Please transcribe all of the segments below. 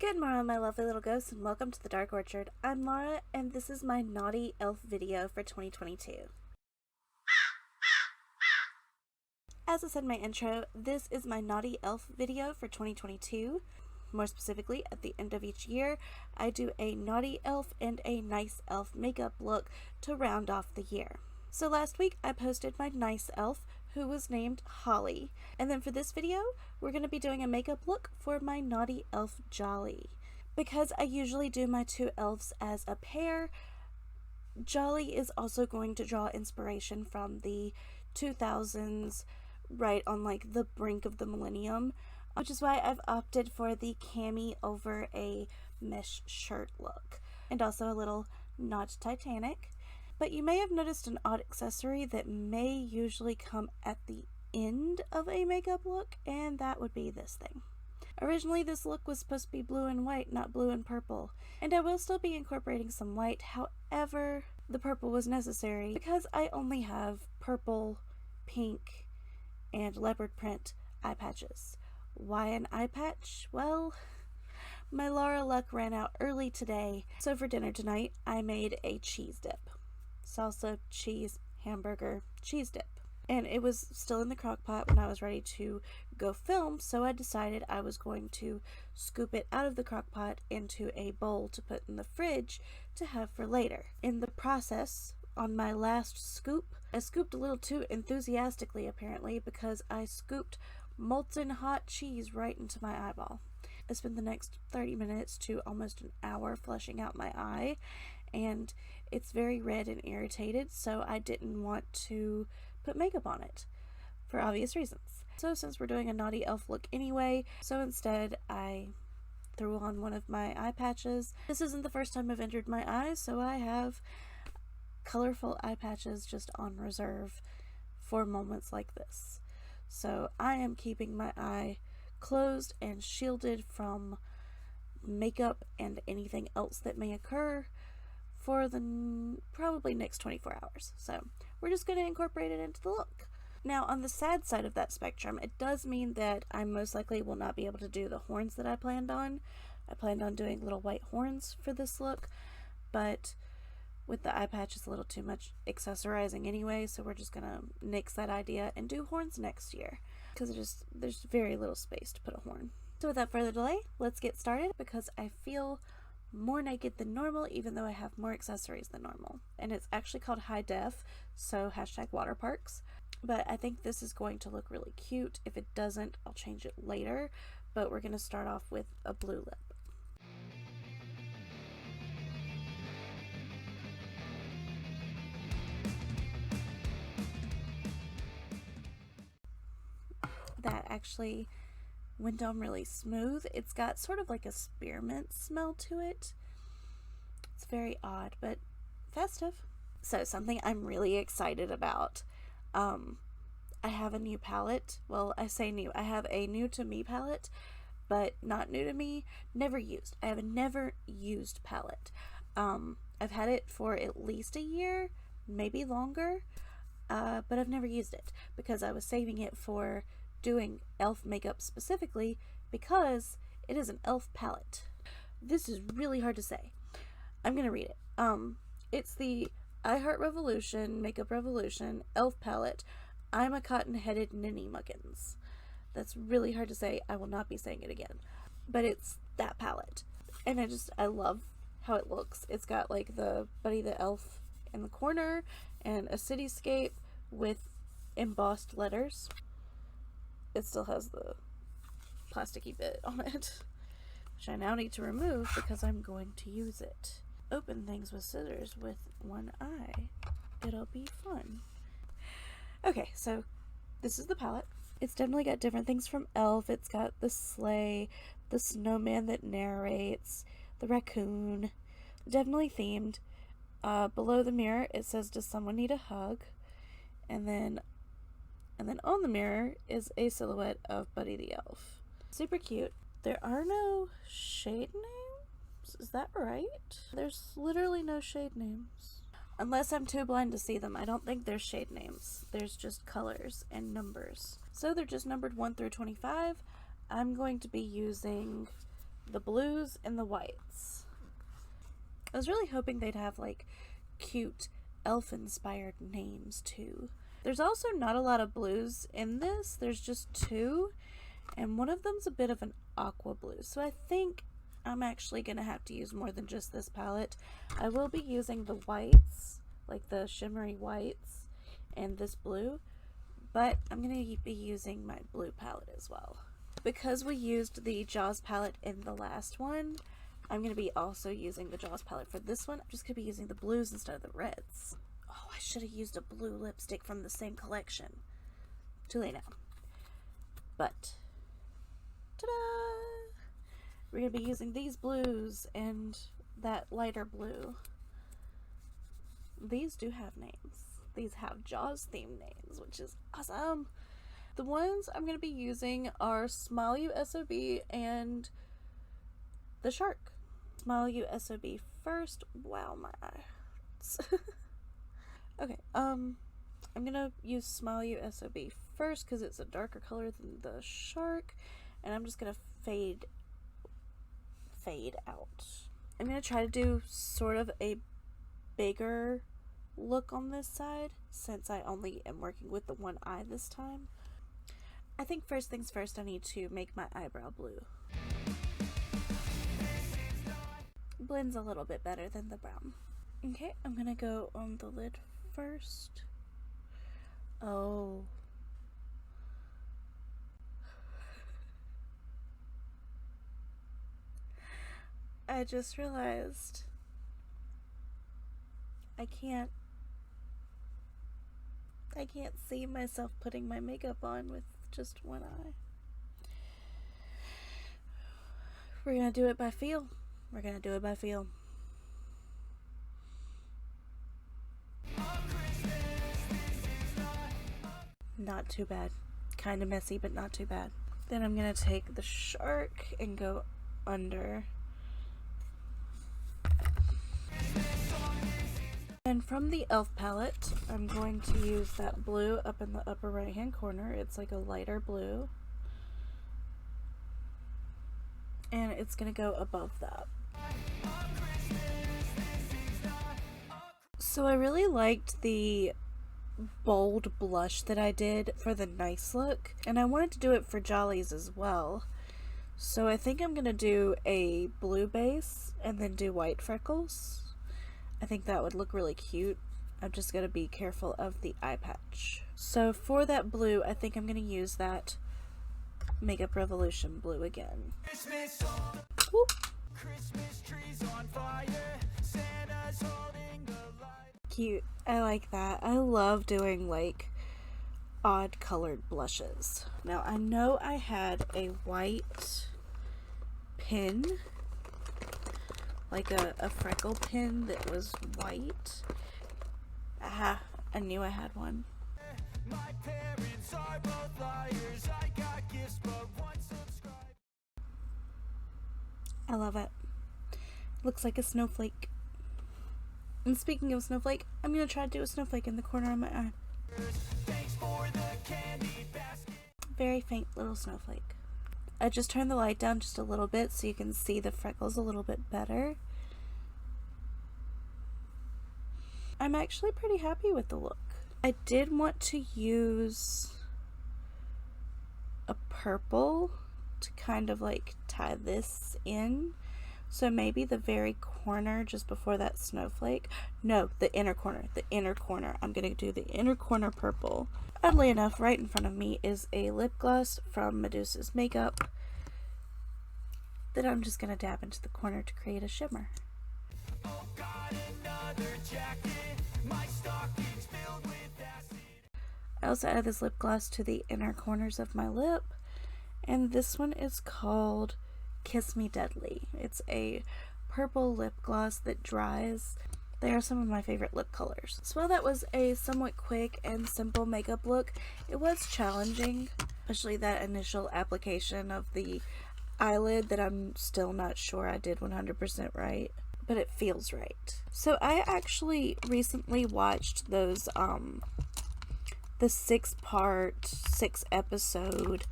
Good morning, my lovely little ghosts, and welcome to the Dark Orchard. I'm Laura, and this is my Naughty Elf video for 2022. As I said in my intro, this is my Naughty Elf video for 2022. More specifically, at the end of each year, I do a Naughty Elf and a Nice Elf makeup look to round off the year. So last week, I posted my Nice Elf, who was named Holly. And then for this video, we're going to be doing a makeup look for my Naughty Elf Jolly. Because I usually do my two elves as a pair, Jolly is also going to draw inspiration from the 2000s, right on like the brink of the millennium, which is why I've opted for the cami over a mesh shirt look. And also a little nod to Titanic. But you may have noticed an odd accessory that may usually come at the end of a makeup look, and that would be this thing. Originally, this look was supposed to be blue and white, not blue and purple, and I will still be incorporating some white. However, the purple was necessary because I only have purple, pink, and leopard print eye patches. Why an eye patch? Well, my Laura luck ran out early today, so for dinner tonight, I made a cheese dip. Salsa, cheese, hamburger, cheese dip. And it was still in the crock pot when I was ready to go film, so I decided I was going to scoop it out of the crock pot into a bowl to put in the fridge to have for later. In the process, on my last scoop, I scooped a little too enthusiastically apparently because I scooped molten hot cheese right into my eyeball. I spent the next 30 minutes to almost an hour flushing out my eye, and it's very red and irritated, so I didn't want to put makeup on it for obvious reasons. So since we're doing a Naughty Elf look anyway, so instead I threw on one of my eye patches. This isn't the first time I've injured my eyes, so I have colorful eye patches just on reserve for moments like this. So I am keeping my eye closed and shielded from makeup and anything else that may occur for the probably next 24 hours. So we're just going to incorporate it into the look. Now, on the sad side of that spectrum, it does mean that I most likely will not be able to do the horns that I planned on. I planned on doing little white horns for this look, but with the eye patch, it's a little too much accessorizing anyway, so we're just going to nix that idea and do horns next year, because there's very little space to put a horn. So without further delay, let's get started, because I feel more naked than normal, even though I have more accessories than normal. And it's actually called high def, so hashtag water parks. But I think this is going to look really cute. If it doesn't, I'll change it later. But we're going to start off with a blue lip. That actually went on really smooth. It's got sort of like a spearmint smell to it. It's very odd, but festive. So something I'm really excited about. I have a new palette. Well, I say new. I have a new to me palette, but not new to me. Never used. I have a never used palette. I've had it for at least a year, maybe longer, but I've never used it because I was saving it for doing elf makeup specifically because it is an elf palette. This is really hard to say. I'm gonna read it. It's the I Heart Revolution Makeup Revolution elf palette. I'm a cotton-headed ninny muggins. That's really hard to say. I will not be saying it again. But it's that palette. And I love how it looks. It's got like the Buddy the Elf in the corner and a cityscape with embossed letters. It still has the plasticky bit on it, which I now need to remove because I'm going to use it. Open things with scissors with one eye. It'll be fun. Okay, so this is the palette. It's definitely got different things from Elf. It's got the sleigh, the snowman that narrates, the raccoon. Definitely themed. Below the mirror, it says, "Does someone need a hug?" And then on the mirror is a silhouette of Buddy the Elf. Super cute. There are no shade names? Is that right? There's literally no shade names. Unless I'm too blind to see them, I don't think there's shade names. There's just colors and numbers. So they're just numbered 1 through 25. I'm going to be using the blues and the whites. I was really hoping they'd have like cute elf-inspired names too. There's also not a lot of blues in this. There's just two, and one of them's a bit of an aqua blue. So I think I'm actually going to have to use more than just this palette. I will be using the whites, like the shimmery whites, and this blue, but I'm going to be using my blue palette as well. Because we used the Jaws palette in the last one, I'm going to be also using the Jaws palette for this one. I'm just going to be using the blues instead of the reds. Oh, I should have used a blue lipstick from the same collection. Too late now. But, ta-da! We're going to be using these blues and that lighter blue. These do have names. These have Jaws themed names, which is awesome. The ones I'm going to be using are Smile You SOB and the Shark. Smile You SOB first. Wow, my eyes. Okay, I'm going to use Smile You SOB first because it's a darker color than the Shark, and I'm just going to fade out. I'm going to try to do sort of a bigger look on this side since I only am working with the one eye this time. I think first things first, I need to make my eyebrow blue. Blends a little bit better than the brown. Okay, I'm gonna go on the lid first. Oh. I just realized I can't see myself putting my makeup on with just one eye. We're gonna do it by feel. We're gonna do it by feel. Not too bad. Kind of messy, but not too bad. Then I'm gonna take the Shark and go under. And from the e.l.f. palette, I'm going to use that blue up in the upper right hand corner. It's like a lighter blue. And it's going to go above that. So I really liked the bold blush that I did for the nice look. And I wanted to do it for Jollies as well. So I think I'm going to do a blue base and then do white freckles. I think that would look really cute. I'm just going to be careful of the eye patch. So for that blue, I think I'm going to use that Makeup Revolution blue again. Whoop. Christmas trees on fire, Santa's holding the light. Cute. I like that. I love doing like odd colored blushes. Now I know I had a white pin, like a freckle pin that was white. Aha, I knew I had one. My parents are both liars. I got gifts, but one subscribe. I love it. Looks like a snowflake. And speaking of snowflake, I'm gonna try to do a snowflake in the corner of my eye. Thanks for the candy basket. Very faint little snowflake. I just turned the light down just a little bit so you can see the freckles a little bit better. I'm actually pretty happy with the look. I did want to use a purple to kind of like tie this in. So maybe the very corner just before that snowflake. No, the inner corner. The inner corner. I'm going to do the inner corner purple. Oddly enough, right in front of me is a lip gloss from Medusa's Makeup that I'm just going to dab into the corner to create a shimmer. Oh God, another jacket. My stocking's filled with acid. I also added this lip gloss to the inner corners of my lip, and this one is called Kiss Me Deadly. It's a purple lip gloss that dries. They are some of my favorite lip colors. So while that was a somewhat quick and simple makeup look, it was challenging, especially that initial application of the eyelid that I'm still not sure I did 100% right, but it feels right. So I actually recently watched those the 6 episode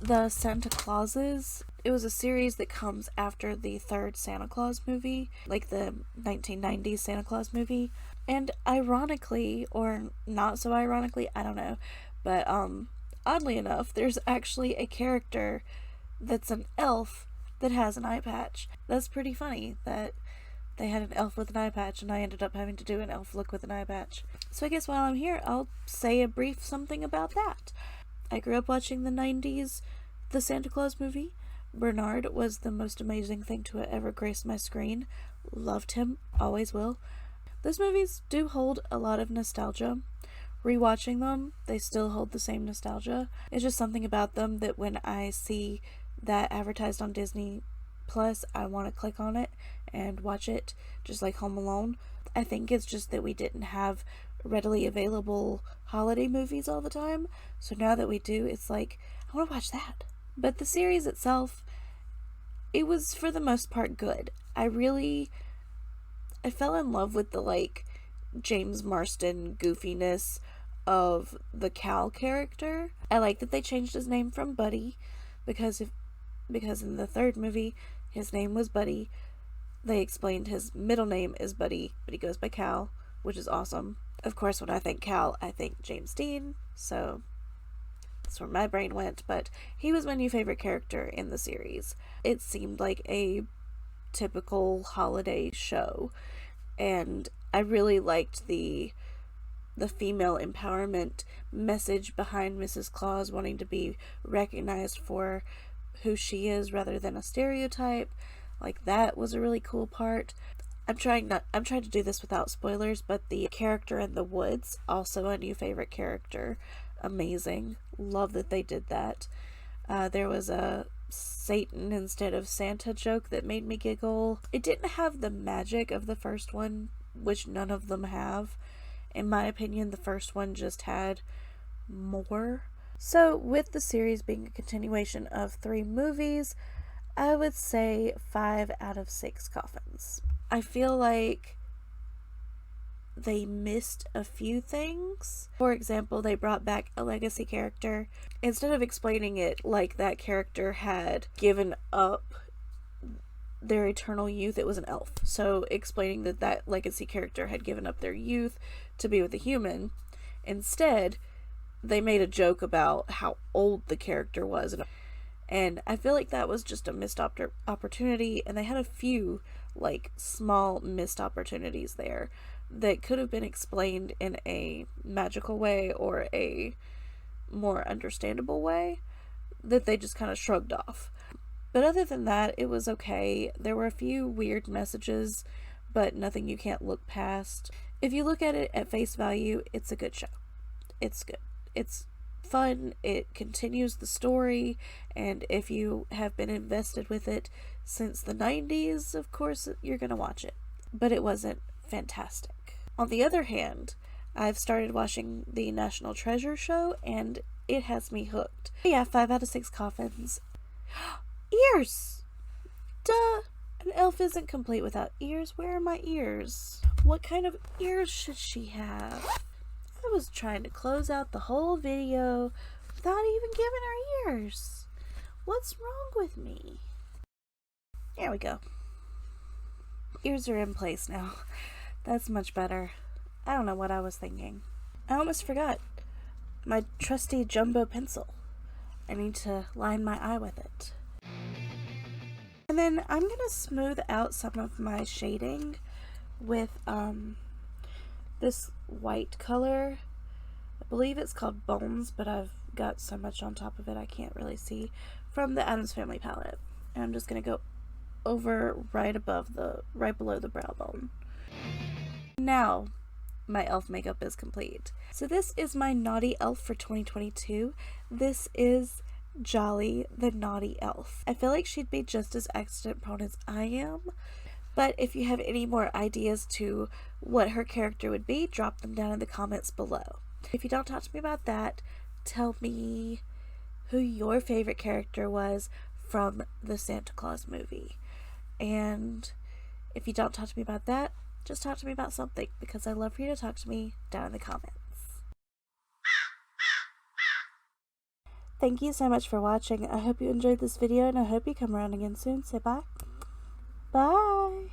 The Santa Clauses. It was a series that comes after the third Santa Claus movie, like the 1990s Santa Claus movie. And ironically, or not so ironically, I don't know, but oddly enough, there's actually a character that's an elf that has an eye patch. That's pretty funny that they had an elf with an eye patch and I ended up having to do an elf look with an eye patch. So I guess while I'm here, I'll say a brief something about that. I grew up watching the 90s, the Santa Claus movie. Bernard was the most amazing thing to ever grace my screen. Loved him, always will. Those movies do hold a lot of nostalgia. Rewatching them, they still hold the same nostalgia. It's just something about them that when I see that advertised on Disney Plus, I want to click on it and watch it, just like Home Alone. I think it's just that we didn't have readily available holiday movies all the time, so now that we do, it's like, I want to watch that. But the series itself, it was for the most part good. I fell in love with the like James Marsden goofiness of the Cal character. I like that they changed his name from Buddy because in the third movie his name was Buddy. They explained his middle name is Buddy, but he goes by Cal, which is awesome. Of course, when I think Cal, I think James Dean, so that's where my brain went, but he was my new favorite character in the series. It seemed like a typical holiday show, and I really liked the female empowerment message behind Mrs. Claus wanting to be recognized for who she is rather than a stereotype. Like, that was a really cool part. I'm trying to do this without spoilers, but the character in the woods, also a new favorite character. Amazing. Love that they did that. There was a Satan instead of Santa joke that made me giggle. It didn't have the magic of the first one, which none of them have. In my opinion, the first one just had more. So, with the series being a continuation of 3 movies, I would say 5 out of 6 coffins. I feel like they missed a few things. For example, they brought back a legacy character. Instead of explaining it like that character had given up their eternal youth, it was an elf. So explaining that legacy character had given up their youth to be with a human. Instead, they made a joke about how old the character was. And I feel like that was just a missed opportunity, and they had a few like small missed opportunities there that could have been explained in a magical way or a more understandable way that they just kind of shrugged off. But other than that, it was okay. There were a few weird messages, but nothing you can't look past. If you look at it at face value, it's a good show. It's good. It's fun. It continues the story, and if you have been invested with it since the 90s, of course you're gonna watch it. But it wasn't fantastic. On the other hand, I've started watching the National Treasure show, and it has me hooked. Yeah, 5 out of 6 coffins. Ears! Duh! An elf isn't complete without ears. Where are my ears? What kind of ears should she have? I was trying to close out the whole video without even giving her ears. What's wrong with me? There we go. Ears are in place now. That's much better. I don't know what I was thinking. I almost forgot my trusty jumbo pencil. I need to line my eye with it. And then I'm going to smooth out some of my shading with this white color. I believe it's called Bones, but I've got so much on top of it I can't really see, from the Addams Family palette. And I'm just going to go over right below the brow bone. Now my elf makeup is complete. So this is my naughty elf for 2022. This is Jolly the naughty elf. I feel like she'd be just as accident prone as I am, but if you have any more ideas to what her character would be, drop them down in the comments below. If you don't talk to me about that, tell me who your favorite character was from the Santa Claus movie. And if you don't talk to me about that, just talk to me about something, because I love for you to talk to me down in the comments. thank you so much for watching. I hope you enjoyed this video, and I hope you come around again soon. Say bye. Bye.